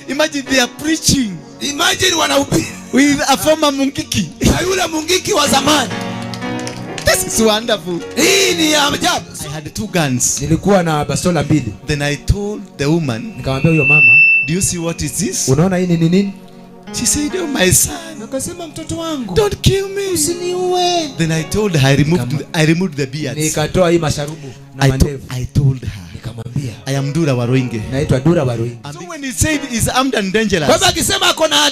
Imagine they are preaching. Imagine wanahubiri With a former Mungiki. na yule Mungiki wa zamani. This is wonderful. Hii ni ajabu. I had 2 guns. Nilikuwa na bastola 2. Then I told the woman, Nikamwambia huyo mama, do you see what is this? unaona hii ni nini? She said, oh my son. Akasema mtoto wangu, Don't kill me. usiniue. Then I told her, I removed the beards. Nikatoa hii masharubu na mandevu. I told her, Nikamwambia, I am Dura Waroinge. naitwa Dura Waroinge. So when he said he's armed and dangerous, Kwa sababu akisema ako na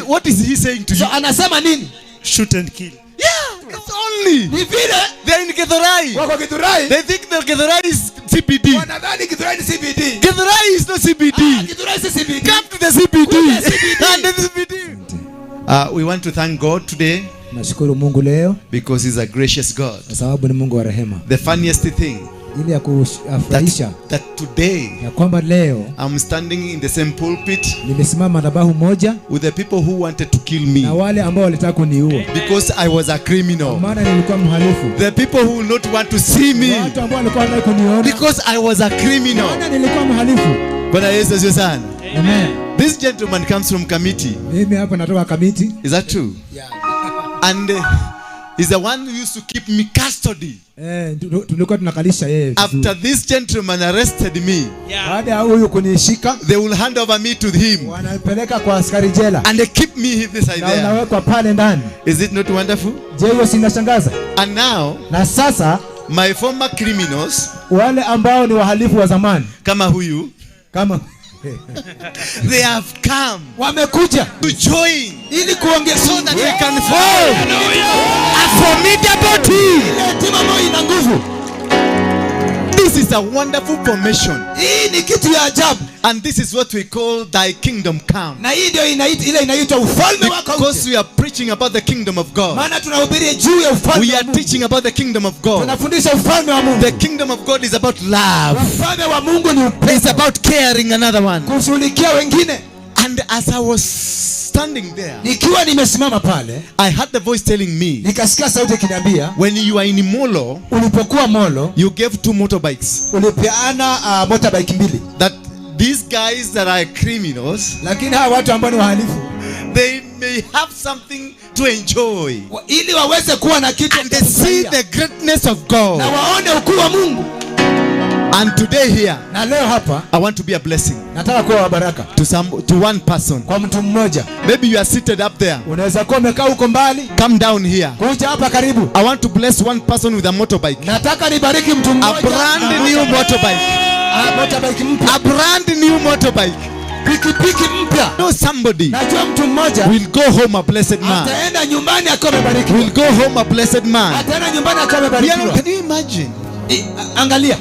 what is he saying to you? So anasema nini? Shoot and kill. Yeah, it's only. Ni vile They're in Githurai. wako Githurai. They think that Githurai is CBD. Wanadhani Githurai ni CBD. Githurai is not CBD. Githurai si CBD. Come to the CBD. Kuja CBD. And the CBD. We want to thank God today Nashukuru Mungu leo because He's a gracious God. kwa sababu ni Mungu wa rehema. The funniest thing Ili ya kufurahisha that today ya kwamba leo I'm standing in the same pulpit nimesimama madhabahu moja with the people who wanted to kill me na wale ambao walitaka kuniua because I was a criminal. maana nilikuwa mhalifu. The people who will not want to see me Watu ambao walikuwa wanataka kuniona because I was a criminal. maana nilikuwa mhalifu. Bwana Yesu asifiwe sana. Amen. This gentleman comes from Kamiti. Mimi hapa natoka Kamiti. Is that true? Yeah. And he's the one who used to keep me custody. Tulikuwa tunakalisha yeye. After this gentleman arrested me, Baada ya huyu kunishika, they will hand over me to him wanapeleka kwa askari jela. and they keep me this side Na there. unawekwa pale ndani. Is it not wonderful? Je, hiyo si inashangaza? And now, Na sasa my former criminals, wale ambao ni wahalifu wa zamani kama huyu, kama they have come wamekuja to join ili kuongeza so that we can form a formidable team. ile timu ambayo ina nguvu. This is a wonderful formation. Hii ni kitu ya ajabu. And this is what we call thy kingdom come. Na hii ndio inaitwa ufalme wako. Because we are preaching about the kingdom of God. Maana tunahubiri juu ya ufalme. We are teaching about the kingdom of God. Tunafundisha ufalme wa Mungu. The kingdom of God is about love. Ufalme wa Mungu ni upendo. It's about caring another one. Kushughulikia wengine. And as I was standing there, nikiwa nimesimama pale, I heard the voice telling me, nikasikia sauti ikiniambia, when you are in Molo, ulipokuwa Molo, you gave 2 motorbikes. Ulipeana motorbike 2. That these guys that are criminals, lakini hawa watu ambao ni wahalifu, they may have something to enjoy. Ili waweze kuwa na kitu and they see the greatness of God. Na waone ukuu wa Mungu. And today here, na leo hapa, I want to be a blessing. Nataka kuwa wa baraka to one person. Kwa mtu mmoja. Maybe you are seated up there. Unaweza kuwa umekaa huko mbali. Come down here. Kuja hapa karibu. I want to bless one person with a motorbike. Nataka nibariki mtu mmoja. A brand new motorbike. Motorbike mpya. A brand new motorbike. Pikipiki mpya. Know somebody. Najua mtu mmoja will go home a blessed man. Ataenda nyumbani akiwa amebarikiwa. Will go home a blessed man. Ataenda nyumbani akiwa amebarikiwa. Can you imagine? Angalia.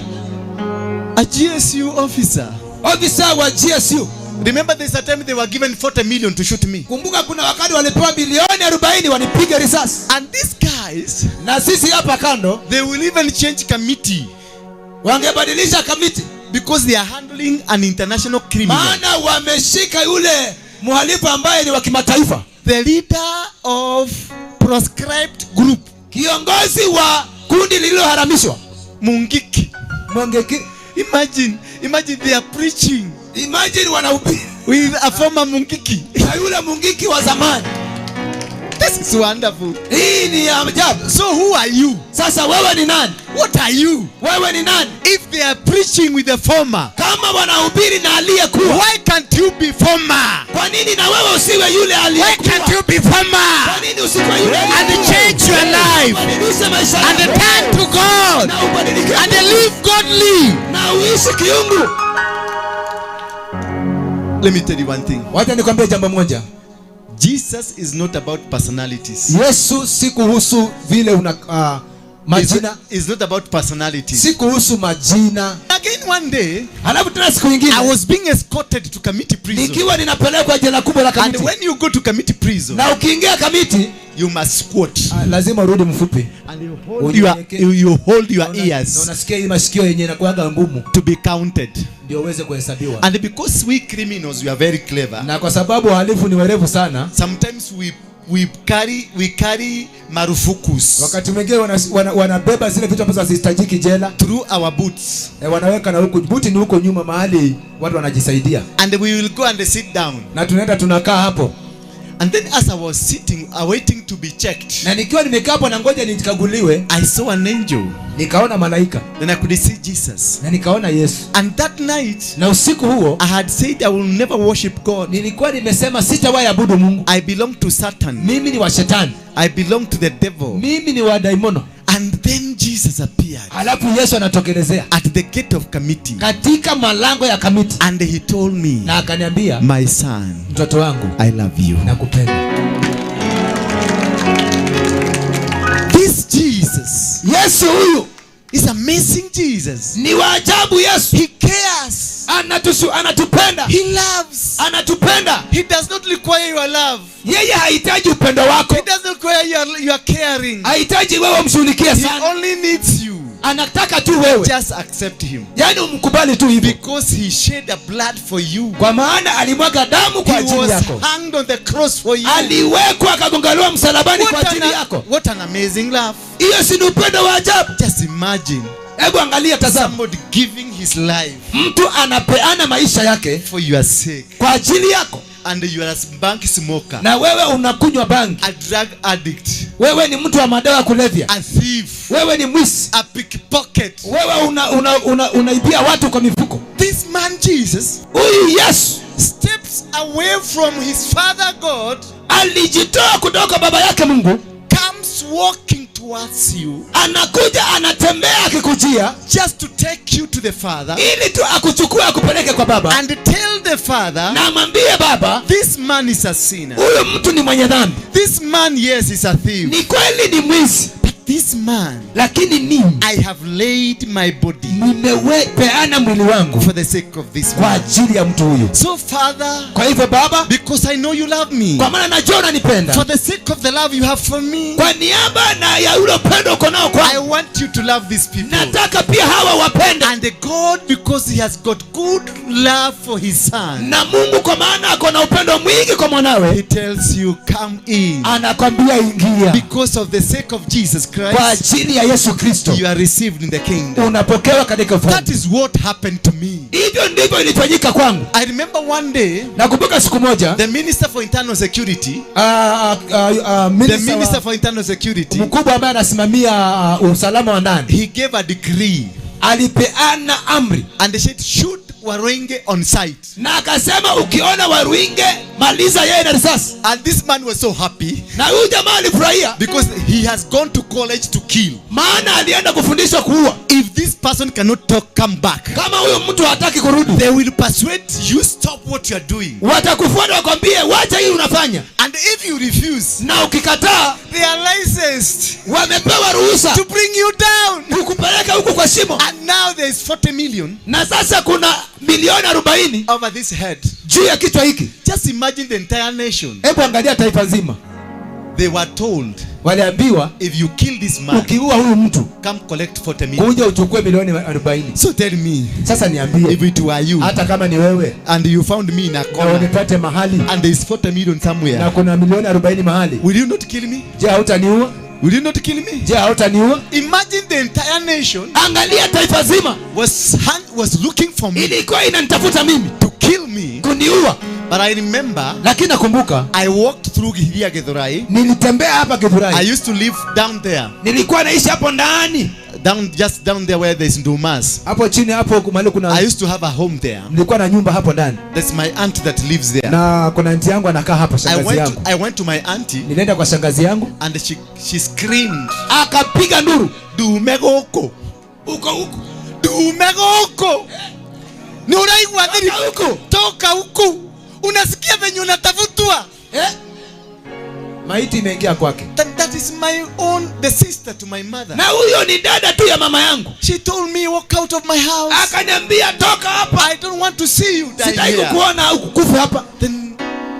A GSU officer. Officer wa GSU. Remember there's a time they were given 40 million to shoot me. Kumbuka kuna wakati walipewa bilioni 40 wanipige risasi. And these guys, na sisi hapa kando, they will even change committee. Wangebadilisha committee because they are handling an international criminal. Maana wameshika yule mhalifu ambaye ni wa kimataifa. The leader of proscribed group. Kiongozi wa kundi lililoharamishwa. Mungiki. Imagine they are preaching. Imagine wanahubiri with a former Mungiki. Na yule Mungiki wa zamani. This is wonderful. Hii ni ajabu. So who are you? Sasa wewe ni nani? What are you? Wewe ni nani? If they are preaching with the former, kama wanahubiri na aliyekuwa, why can't you be former? Kwa nini na wewe usiwe yule aliyekuwa? Why can't you be former? Kwa nini usiwe yule aliyekuwa? And change your life. And turn to God. And live godly. Na uishi kiungu. Let me tell you one thing. Wacha nikwambie jambo moja. Jesus is not about personalities. Yesu si kuhusu vile una majina. Is not about personalities. Si kuhusu majina. Again one day, halafu tena siku nyingine, I was being escorted to Kamiti prison. Nikiwa ninapelekwa jela kubwa la Kamiti. And when you go to Kamiti prison, na ukiingia Kamiti, you must squat. Lazima urudi mfupi. And you hold your ears. Na unasikia hii masikio yenye inakuanga ngumu. To be counted. Ndio uweze kuhesabiwa. And because we criminals, we are very clever. Na kwa sababu wahalifu ni werevu sana, sometimes we carry marufukus. Wakati mwingine wanabeba zile vitu ambazo hazihitajiki jela through our boots. Wanaweka na huko buti ni huko nyuma mahali watu wanajisaidia. And we will go and sit down. Na tunaenda tunakaa hapo. And then as I was sitting awaiting to be checked, na nikiwa nimekaa hapo na ngoja nikaguliwe, I saw an angel. Nikaona malaika. Then I could see Jesus. Na nikaona Yesu. And that night, na usiku huo, I had said I will never worship God. Nilikuwa nimesema sitawahi abudu Mungu. I belong to Satan. Mimi ni wa shetani. I belong to the devil. Mimi ni wa daimono. And then Jesus appeared. Alafu Yesu anatokelezea at the gate of Kamiti. Katika malango ya Kamiti. And he told me, na akaniambia, my son, mtoto wangu, I love you. Nakupenda. This Jesus, Yesu huyu, is amazing Jesus. Ni wa ajabu Yesu. He cares. Anatupenda. He loves. Anatupenda. He does not require your love. Yeye hahitaji upendo wako. He doesn't require your caring. Hahitaji wewe umshughulikie sana. He only needs you. Anataka tu wewe. Just accept him. Yaani umkubali tu hivi. Because he shed a blood for you. Kwa maana alimwaga damu kwa ajili yako. He was hanged on the cross for you. Aliwekwa akagongelewa msalabani kwa ajili yako. What an amazing love. Hiyo si upendo wa ajabu. Just imagine. Hebu angalia, tazama. Somebody giving his life. Mtu anapeana maisha yake for your sake. Kwa ajili yako. And you are a bank smoker. Na wewe unakunywa bangi. A drug addict. Wewe ni mtu wa madawa kulevya. A thief. Wewe ni mwizi. A pickpocket. Wewe unaibia watu kwa mifuko. This man Jesus, huyu Yesu, steps away from his father God. Alijitoa kutoka baba yake Mungu. Comes walking towards you. Anakuja anatembea akikujia. Just to take you to the Father. Ili tu akuchukue akupeleke kwa baba. And tell the Father. Na mwambie baba. This man is a sinner. Huyu mtu ni mwenye dhambi. This man, yes, is a thief. Ni kweli ni mwizi. This man, lakini mimi, I have laid my body. Nimepeana mwili wangu for the sake of this man. Kwa ajili ya mtu huyu. So Father, kwa hivyo Baba, because I know you love me. Kwa maana najua unanipenda. For the sake of the love you have for me. Kwa niaba na ya ule upendo uko nao kwangu. I want you to love these people. Nataka pia hawa wapende. And God, because he has got good love for his son. Na Mungu kwa maana ako na upendo mwingi kwa mwanawe. He tells you come in. Anakwambia ingia. Because of the sake of Jesus Christ. Kwa ajili ya Yesu Kristo. You are received in the kingdom. Unapokewa katika ufalme. That is what happened to me. Hivyo ndivyo ilifanyika kwangu. I remember one day. Nakumbuka siku moja. The Minister for Internal Security. The Minister for Internal Security. Mkubwa ambaye anasimamia usalama wa ndani. He gave a decree. Alipeana amri. And they said shoot Waruinge on sight. Na akasema ukiona Waruinge maliza yeye na risasi. And this man was so happy. Na huyu jamaa alifurahia. Because he has gone to college to kill. Maana alienda kufundishwa kuua. If this person cannot come back. Kama huyo mtu hataki kurudi. They will persuade you stop what you are doing. Watakufuata wakwambie wacha hii unafanya. And if you refuse. Na ukikataa. They are licensed. Wamepewa ruhusa. To bring you down. Kukupeleka huko kwa shimo. And now there is 40 million. Na sasa kuna milioni 40 over this head. Juu ya kichwa hiki. Just imagine the entire nation. Hebu angalia taifa nzima. They were told, waliambiwa, if you kill this man, ukiua huyu mtu, come collect 40 million. Kuja uchukue milioni 40. So tell me, sasa niambie, if it were you, hata kama ni wewe, and you found me in a corner, na unipate mahali, and there is 40 million somewhere, na kuna milioni 40 mahali, will you not kill me? Je, hautaniua? Will you not kill me? Je, hautaniua? Imagine the entire nation, angalia taifa zima, was looking for me, ilikuwa inanitafuta mimi to kill me, kuniua. But I remember, lakini nakumbuka, I walked through here Githurai. Nilitembea hapa Githurai. I used to live down there. Nilikuwa naishi hapo ndani. Just down there where there is Ndumas. Hapo chini hapo mahali kuna, I used to have a home there. Nilikuwa na nyumba hapo ndani. That's my aunt that lives there. Na kuna aunti yangu anakaa hapo, shangazi yangu. I went to my auntie. Nilienda kwa shangazi yangu. And she screamed. Akapiga nduru. Dumegoko. Uko. Dumegoko. Ni unaigwa dhiri huko. Toka huko. Unasikia venye unatafutwa. Maiti imeingia kwake. That is the sister to my mother. Na huyo ni dada tu ya mama yangu. She told me walk out of my house. Akaniambia toka hapa. I don't want to see you die here. Sitaki kukuona au kukufa hapa. Then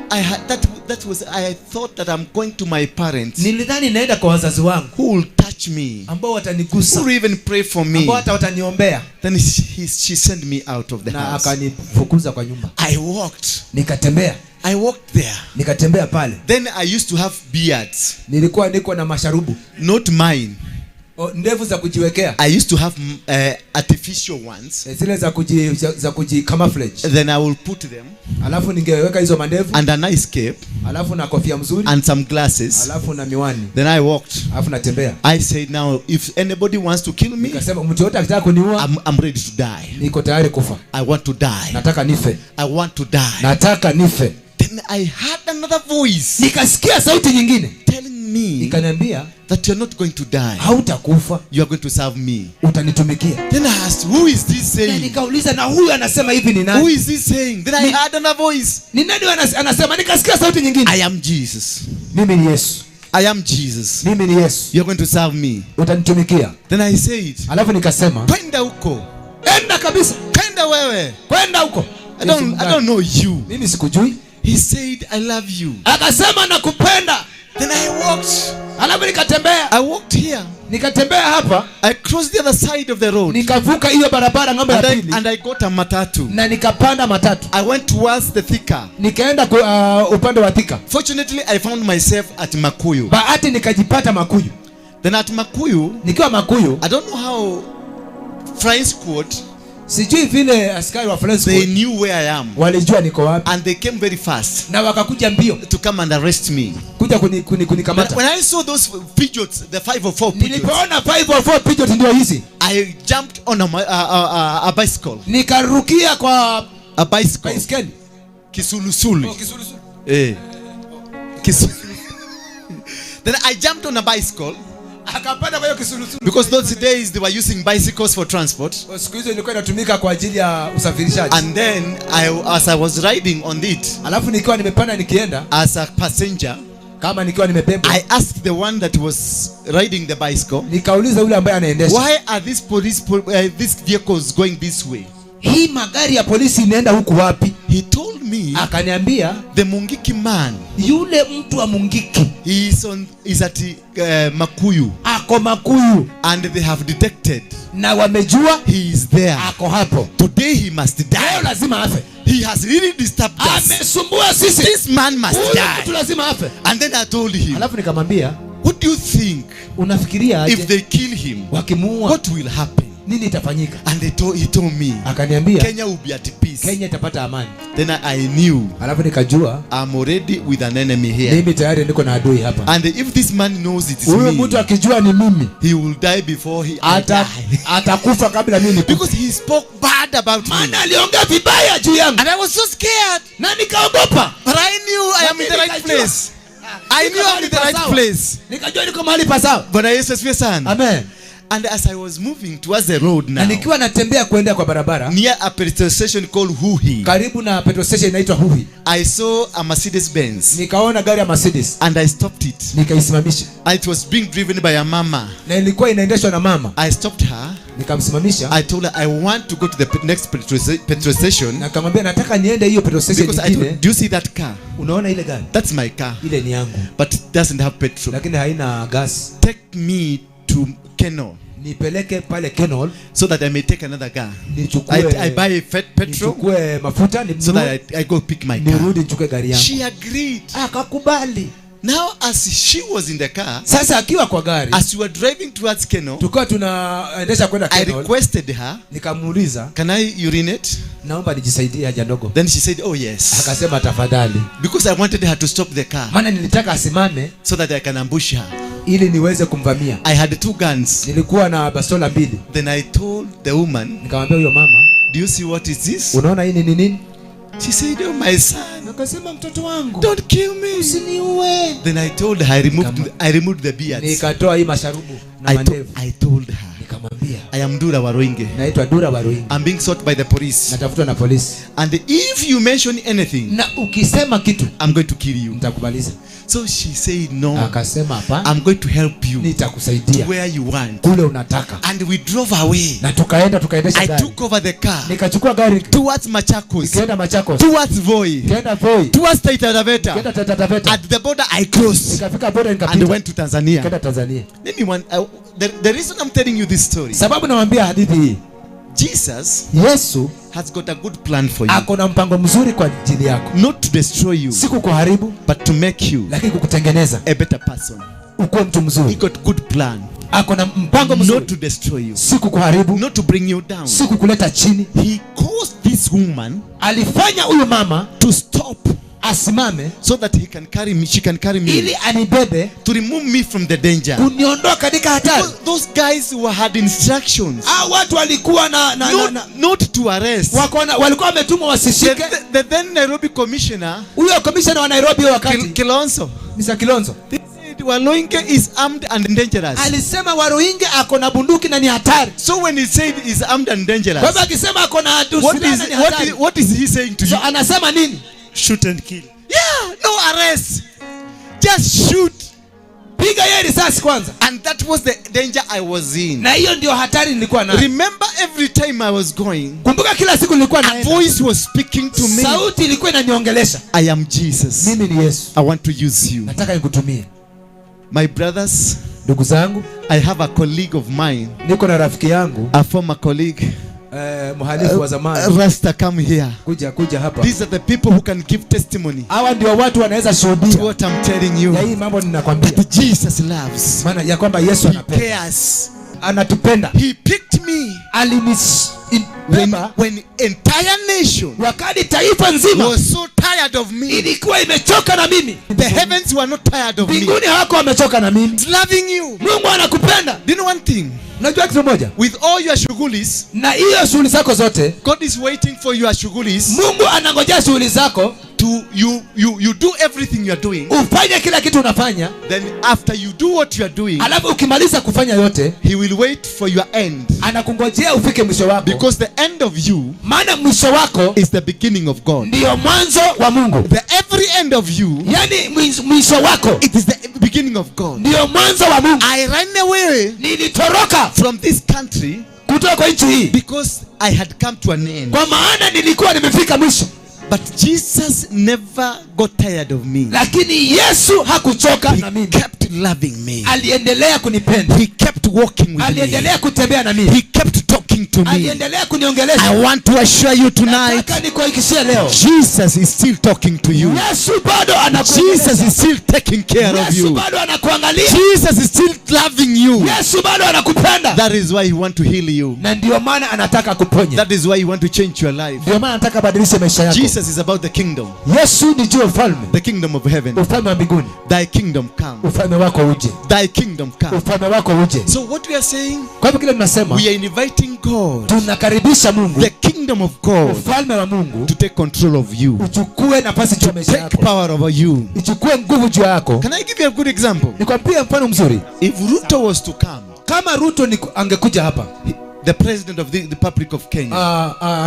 I thought that I'm going to my parents. Nilidhani naenda kwa wazazi wangu. Who will touch me? Ambao watanigusa. Who will even pray for me? Ambao hata wataniombea. Then she sent me out of the house. Na akanifukuza kwa nyumba. I walked. Nikatembea. I walked there. Nikatembea pale. Then I used to have beards. Nilikuwa niko na masharubu. Not mine. Ndevu za kujiwekea. I used to have artificial ones. Zile za kuji camouflage. Then I will put them. Alafu ningeweka hizo mandevu. And a nice cape. Alafu na kofia mzuri. And some glasses. Alafu na miwani. Then I walked. Alafu natembea. I said, now if anybody wants to kill me, nikasema mtu yote akitaka kuniua, I'm ready to die. Niko tayari kufa. I want to die. Nataka nife. I want to die. Nataka nife. Then I heard another voice. Nikasikia sauti nyingine telling me ikaniambia that you're not going to die. Hautakufa. You are going to serve me. Utanitumikia. Then I asked, who is this saying? Nikauliza, na huyu anasema hivi ni nani? Who is this saying? Then I heard another voice. Ni nani anasema? Nikasikia sauti nyingine. I am Jesus. Mimi ni Yesu. I am Jesus. Mimi ni Yesu. You are going to serve me. Utanitumikia. Then I said, alafu nikasema, kwenda huko. Enda kabisa. Kwenda wewe. Kwenda huko. I don't know you. Mimi sikujui. He said, I love you. Akasema nakupenda. Then I walked. Alafu nikatembea. I walked here. Nikatembea hapa. I crossed the other side of the road. Nikavuka hiyo barabara ng'ambo ya pili. And I got a matatu. Na nikapanda matatu. I went towards the Thika. Nikaenda upande wa Thika. Fortunately, I found myself at Makuyu. Bahati nikajipata Makuyu. Then at Makuyu, nikiwa Makuyu, I don't know how Flying Squad, sijui vile askari wa Flying Squad, they knew where I am. Walijua niko wapi. And they came very fast. Na wakakuja mbio to come and arrest me. Kuja kunikamata. When I saw those Peugeots, the 504 Peugeots, nilipoona 504 Peugeot ndio hizi, I jumped on a bicycle. Nikarukia kwa a bicycle. Baiskeli. Kisulusulu. Oh, kisulusulu. Then I jumped on a bicycle. Akapanda kwa hiyo kisulusulu. Because those days they were using bicycles for transport. Siku hizo ilikuwa inatumika kwa ajili ya usafirishaji. And then as I was riding on it, alafu nikiwa nimepanda nikienda as a passenger, kama nikiwa nimebebwa, I asked the one that was riding the bicycle, nikauliza yule ambaye anaendesha, why are these vehicles going this way? Hii magari ya polisi inaenda huku wapi? He told me, akaniambia, the Mungiki man, yule mtu wa Mungiki, he is at Makuyu. Ako Makuyu. And they have detected, na wamejua, he is there. Ako hapo. Today he must die. Leo lazima afe. He has really disturbed us. Amesumbua sisi. This man must die. Mtu lazima afe. And then I told him, alafu nikamwambia, what do you think? Unafikiria aje? If they kill him, wakimuua, what will happen? Nini itafanyika? And he told me, akaniambia, Kenya will be at peace. Kenya itapata amani. Then I knew, alafu nikajua, I'm already with an enemy here. Mimi tayari niko na adui hapa. And if this man knows it is me, mtu akijua ni mimi, he will die before he atakufa kabla mimi. Because he spoke bad about me. Maana aliongea vibaya juu yangu. And I was so scared. Na nikaogopa. But I knew I am in the right place. I knew I'm in the right place. Nikajua niko mahali pa sawa. Bwana Yesu asifiwe sana. Amen. And as I was moving towards the road now, na nikiwa natembea kwenda kwa barabara, near a petrol station called Huhi, karibu na petrol station inaitwa Huhi, I saw a Mercedes Benz. Nikaona gari ya Mercedes. And I stopped it. Nikaisimamisha. It was being driven by a mama. Na ilikuwa inaendeshwa na mama. I stopped her. Nikamsimamisha. I told her I want to go to the next petrol station. Na nikamwambia nataka niende hiyo petrol station nyingine. Do you see that car? Unaona ile gari? That's my car. Ile ni yangu. But it doesn't have petrol. Lakini haina gas. Take me to Kenol. Nipeleke pale Kenol, so that I may take another car. I buy petrol, nichukue mafuta, so that I go pick my car. Nirudi nichukue gari yangu. She agreed. Akakubali. Now as she was in the car, sasa akiwa kwa gari, as we were driving towards Kenol, tulikuwa tunaendesha kwenda Kenol, I requested her, nikamuuliza, can I urinate? Naomba nijisaidie haja ndogo. Then she said, oh yes. Akasema tafadhali. Because I wanted her to stop the car. Maana nilitaka asimame, so that I can ambush her. Ili niweze kumvamia. I had 2 guns. Nilikuwa na bastola 2. Then I told the woman, nikamwambia huyo mama, do you see what is this? Unaona hii ni nini? She said, oh my son. Akasema mtoto wangu, don't kill me. Usiniue. Then I told her, I removed the beards. Nikatoa hii masharubu na mandevu. I told her, nikamwambia, akamwambia, I am Dura Waruinge. naitwa Dura Waruinge. I'm being sought by the police. Natafutwa na polisi. And if you mention anything, Na ukisema kitu, I'm going to kill you. nitakumaliza. So she said, no, Akasema hapana, I'm going to help you nitakusaidia where you want. kule unataka. And we drove away. Na tukaendesha I gari. took over the car Nikachukua gari towards Machakos, nikaenda Machakos, towards Voi, nikaenda Voi, towards Taita Taveta. nikaenda Taita Taveta. At the border, I crossed Nikafika boda and nikapita. went to Tanzania. Nikaenda Tanzania. The reason I'm telling you this story, Sababu namwambia hadithi hii, Jesus Yesu has got a good plan for you. ako na mpango mzuri kwa ajili yako. Not to destroy you, Si kukuharibu, but to make you lakini kukutengeneza a better person. ukuwe mtu He mzuri. got good plan. Ako na mpango Not mzuri, to destroy you, si kukuharibu, not to bring you down. si kukuleta chini. He caused this woman Alifanya huyu mama to stop asimame so that she can carry me, ili anibebe, to remove me from the danger. kuniondoa katika hatari. Those guys had instructions Watu walikuwa not to arrest. walikuwa wametumwa wasishike. The then Nairobi commissioner, Huyo commissioner wa Nairobi wakati Kilonzo, Mr. Kilonzo, Waruinge is armed and dangerous. alisema Waruinge ako na bunduki na ni hatari. So when he said is armed and dangerous, Kwa hivyo akisema ako na silaha na ni hatari, what is he saying to you? so anasema nini? Shoot and kill. Yeah, no arrest. Just shoot. Piga yeye risasi kwanza. And that was the danger I was in. Na hiyo ndio hatari nilikuwa nayo. Remember, every time I was going, Kumbuka kila siku nilikuwa a naenda, voice was speaking to me. sauti ilikuwa inaniongelesha. I am Jesus. Mimi ni Yesu. I want to use you. Nataka nikutumie. My brothers, Ndugu zangu, I have a colleague of mine, niko na rafiki yangu, a former colleague. mhalifu wa zamani. Rasta, come here. Kuja hapa. These are the people who can give testimony Hawa ndio watu wanaweza to shuhudia what I'm telling you. ya hii mambo ninakwambia. That Jesus loves. Maana ya kwamba Yesu He anapenda. cares. Anatupenda. He picked me when entire nation wakati taifa nzima was so tired of me. ilikuwa imechoka na mimi. The heavens were not tired of me. Mbinguni hawako wamechoka na mimi. It's loving you. Mungu anakupenda. Do you know one thing? Unajua kitu moja? With all your shughulis, Na hiyo shughuli zako zote, God is waiting for your shughulis Mungu anangojea shughuli zako to you do everything you are doing. ufanye kila kitu unafanya, Then after you do what you are doing, alafu ukimaliza kufanya yote, He will wait for your end. anakungojea ufike mwisho wako. Because the end of you Maana mwisho wako is the beginning of God. ndio mwanzo wa Mungu. The every end of you, Yani mwisho wako it is the beginning of God. ndio mwanzo wa Mungu. I ran away Nilitoroka from this country kutoka kwa nchi hii because I had come to an end. kwa maana nilikuwa nimefika mwisho. But Jesus never got tired of me. Lakini Yesu hakuchoka na He mimi. kept loving me. Aliendelea kunipenda. He kept walking with me. Aliendelea kutembea na mimi. He kept talking to me. Aliendelea kuniongelesha. I want to assure you tonight, Nataka nikuhakikishie leo, Jesus is still talking to you. Yesu bado anakuongelesha. Jesus is still taking care of Yesu you. bado anakuangalia. Jesus is still loving you. Yesu bado anakupenda. That is why He wants to heal you. Na ndio maana anataka kuponya. That is why He wants to change your life. Ndio maana anataka badilisha maisha yako. Jesus is about the kingdom. Yesu ni juu ufalme. The kingdom of heaven. Ufalme wa mbinguni. Thy kingdom come. Ufalme wako uje. Thy kingdom come. Ufalme wako uje. So what we are saying, Kwa hivyo kile tunasema, we are inviting God, tunakaribisha Mungu, the kingdom of God, ufalme wa Mungu to take control of you, uchukue nafasi juu ya maisha take yako. power over you. Ichukue nguvu juu yako. Can I give you a good example? Nikwambie mfano mzuri. If Ruto was to come, Kama Ruto angekuja hapa, the president of the Republic of Kenya,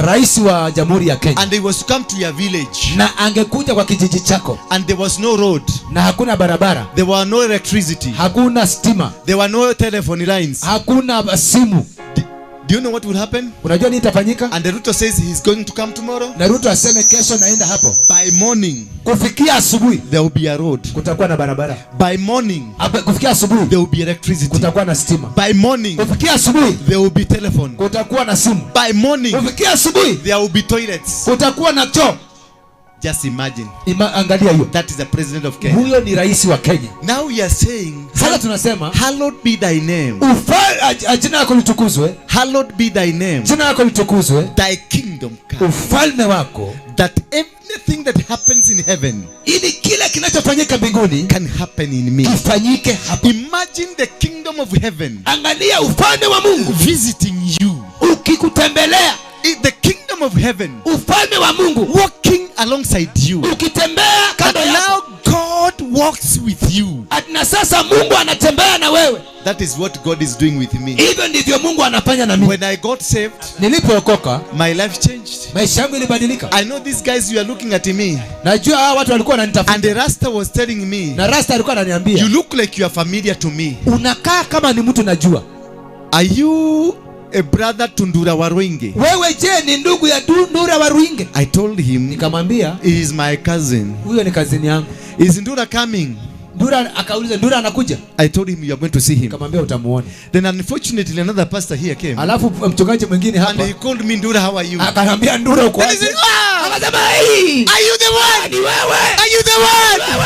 rais wa Jamhuri ya Kenya, and he was to come to your village, na angekuja kwa kijiji chako, and there was no road, na hakuna barabara, there were no electricity, hakuna stima, there were no telephone lines, hakuna simu, do you know what will happen? unajua nini itafanyika? And the Ruto says he's going to come tomorrow. Na Ruto aseme kesho naenda hapo, By morning, kufikia asubuhi there will be a road. kutakuwa na barabara. By morning, Kufikia asubuhi there will be electricity. kutakuwa na stima. By morning, Kufikia asubuhi there will be telephone. kutakuwa na simu. By morning, Kufikia asubuhi there will be toilets. kutakuwa na choo. Just imagine. Angalia hiyo. That is the president of Kenya. Huyo ni rais wa Kenya. Now we are saying, Sasa tunasema, hallowed be thy name. jina lako litukuzwe. Hallowed be thy name. Jina lako litukuzwe. Thy kingdom come. Ufalme wako, That everything that happens in heaven ili kila kinachofanyika mbinguni can happen in me. kifanyike hapa. Imagine the kingdom of heaven Angalia ufalme wa Mungu visiting you. ukikutembelea. The kingdom of heaven Ufalme wa Mungu walking alongside you. ukitembea But kando yako. now God walks with you. Na sasa Mungu anatembea na wewe. That is what God is doing with me. Hivyo ndivyo Mungu anafanya na mimi. When I got saved, nilipookoka, my life changed. Maisha yangu ilibadilika. I know these guys, you are looking at me. Najua hawa watu walikuwa wananitafuta. And the Rasta was telling me, na Rasta alikuwa ananiambia, you look like you are familiar to me. Unakaa kama ni mtu najua. Are you a brother to Ndura Waruinge? Wewe je, ni ndugu ya Ndura Waruinge? I told him, nikamwambia, he is my cousin. Huyo ni cousin yangu. Is Ndura coming? Ndura akauliza, Ndura anakuja? I told him, you are going to see him. Nikamwambia utamuona. Then unfortunately another pastor here came. Alafu mchungaji mwingine hapa. And he called me, Ndura, how are you? Akaniambia, Ndura uko aje? Akasema, "Hey, are you the one? Ni wewe? Are you the one? Ni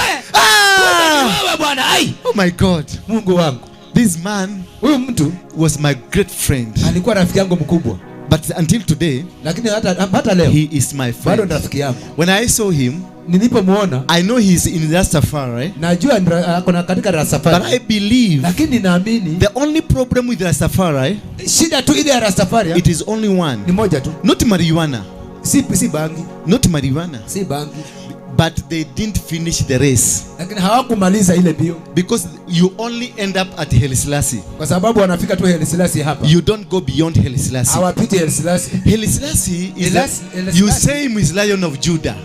wewe bwana." Ai, oh my God. Mungu wangu. This man, huyu mtu was my great friend. Alikuwa rafiki yangu mkubwa. But until today, lakini hata leo, he is my friend. Bado rafiki yangu. When I saw him, nilipomuona, I know he is in Rastafari. Najua kuna katika Rastafari. But I believe, lakini naamini, the only problem with Rastafari, shida tu ile ya Rastafari, it is only one. Ni moja tu. Not marijuana. Si bangi. Not marijuana. Si bangi. But they didn't finish the race. Lakini hawakumaliza ile bio. Because you only end up at Haile Selassie. Kwa sababu wanafika tu Haile Selassie hapa. You don't go beyond Haile Selassie. Hawapiti Haile Selassie. Haile Selassie is you say him is Lion of Judah.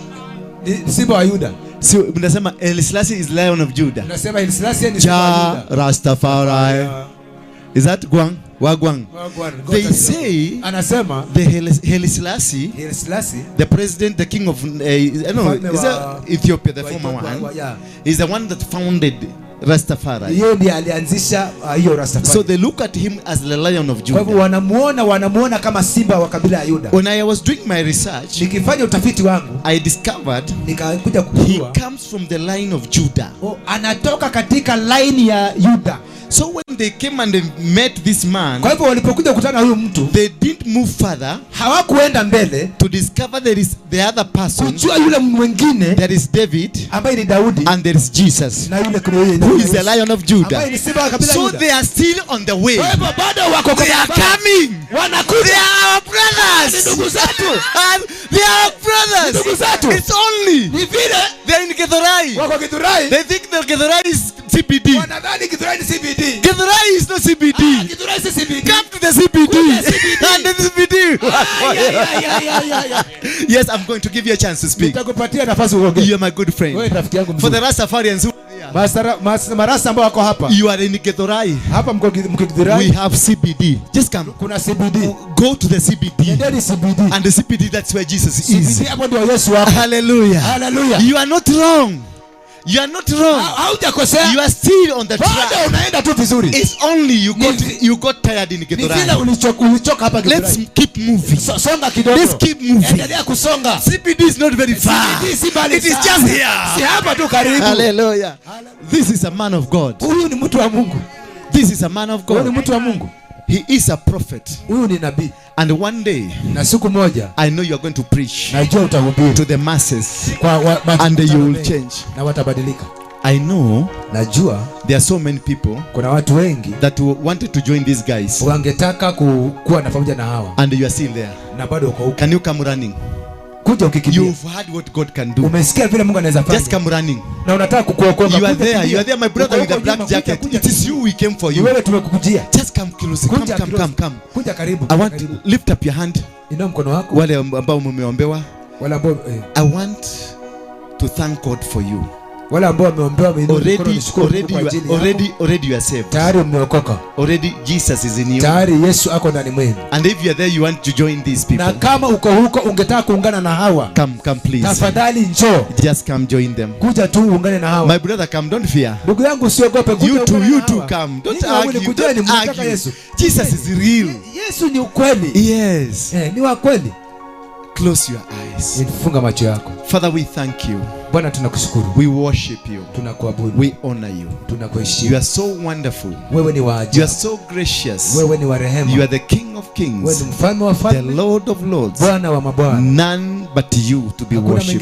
Simba wa Yuda. So unasema Haile Selassie is Lion of Judah. Unasema Haile Selassie ni Simba wa Yuda. Rastafari. Is that Gwang? Wagwang. They say, anasema, the Haile Selassie, the president, the king of Ethiopia, the former one, is the one that founded Rastafari. So they look at him as the Lion of Judah. wanamuona kama simba wa kabila ya Yuda. When I was doing my research, nikifanya utafiti wangu, I discovered nikakuja kujua he comes from the line of Judah. Anatoka katika line ya Yuda. So when they came and they met this man, kwa hivyo walipokuja kukutana huyu mtu, they didn't move further, hawakuenda mbele to discover there is the other person, kujua yule mwingine, there is David, ambaye ni Daudi, and there is Jesus, na yule who is the Lion of Judah. ambaye ni simba wa kabila ya Yuda. So they are still on the way. Kwa hivyo bado wako They are coming. Wanakuja. They are our brothers. Ndugu zetu. They are our brothers. Ndugu zetu. It's only Ni vile they are in Githurai. wako Githurai. They think that Githurai is CBD. Wanadhani Githurai ni CBD. Githurai is not CBD. Githurai si CBD. Come to the CBD. And the CBD. Yes, I'm going to give you a chance to speak. Nitakupatia nafasi uongee. You are my good friend. Wewe rafiki yangu For mzuri. the Rastafarians who Marasta ambao wako hapa. you are in Githurai. Hapa mko Githurai. We have CBD. Just come. Kuna CBD. Go to the CBD. Nendeni CBD. And the CBD, that's where Jesus is. CBD hapo ndio Yesu wako. Hallelujah. Hallelujah. You are not wrong. You are not wrong. Haujakosea. You are still on the track. Bado unaenda tu vizuri. It's only you got tired in Githurai. Ni vile ulichoka hapa Githurai. Let's keep moving. Songa kidogo. Let's keep moving. Endelea kusonga. CBD is not very far. CBD si mbali. It is just here. Si hapa tu karibu. Hallelujah. This is a man of God. Huyu ni mtu wa Mungu. This is a man of Huyu ni God. mtu wa Mungu. He is a prophet. Huyu ni nabii. And one day, na siku moja, I know you are going to preach najua utahubiri to the masses, kwa and you will change. Na watabadilika. I know najua there are so many people kuna watu wengi that wanted to join these guys, wangetaka kuwa na pamoja na hawa, and you are still there. Na bado uko huko. Can you come running? Kuja ukikimbia. You've heard what God can do. Umesikia vile Mungu anaweza fanya. Just come running. Na unataka kukuokoa. You are there, my brother with the black jacket. It is you, we came for you. Wewe tumekukujia. Just come close. Come. Kuja karibu. I want to lift up your hand. Inua mkono wako. Wale ambao mumeombewa. Wale ambao I want to thank God for you. Wale ambao wameombewa already you are saved. Tayari umeokoka. Already Jesus is in you. Tayari Yesu ako ndani mwenu. And if you are there, you want to join these people. Na kama uko huko ungetaka kuungana na hawa. Come please. Tafadhali njoo. Just come join them. Kuja tu uungane na hawa. My brother, come, don't fear. Ndugu yangu usiogope, kuja you too come. Don't argue. Yesu. Jesus is real. Yesu ni ukweli. Yes. Ni wa kweli. Close your eyes. Funga macho yako. Father, we thank you. Bwana tunakushukuru. We worship you. Tunakuabudu. We honor you. Tunakuheshimu. You are so wonderful. Wewe ni wa ajabu. You are so gracious. Wewe ni wa rehema. You are the King of Kings. Wewe ni mfalme wa falme. The Lord of Lords. Bwana wa mabwana. None but you to be worshipped.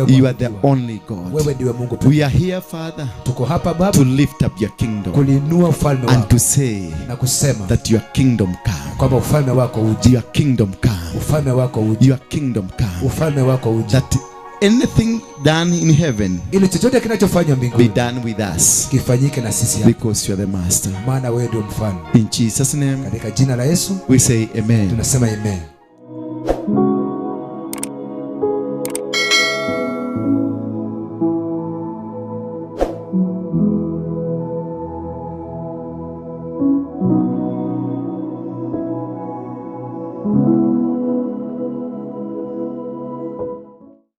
You are the only God. Wewe ndiwe Mungu pekee. We are here, Father, tuko hapa Baba, to lift up your kingdom. Kulinua ufalme wako. And to say na kusema that your kingdom come. Kwamba ufalme wako uje. Your kingdom come. Ufalme wako uje. Your kingdom come. Ufalme wako uje. That anything done in heaven, ili chochote kinachofanywa mbinguni, be done with us, kifanyike na sisi hapa, because you are the master. maana wewe ndio mfalme. In Jesus' name, Katika jina la Yesu we say amen. Tunasema amen.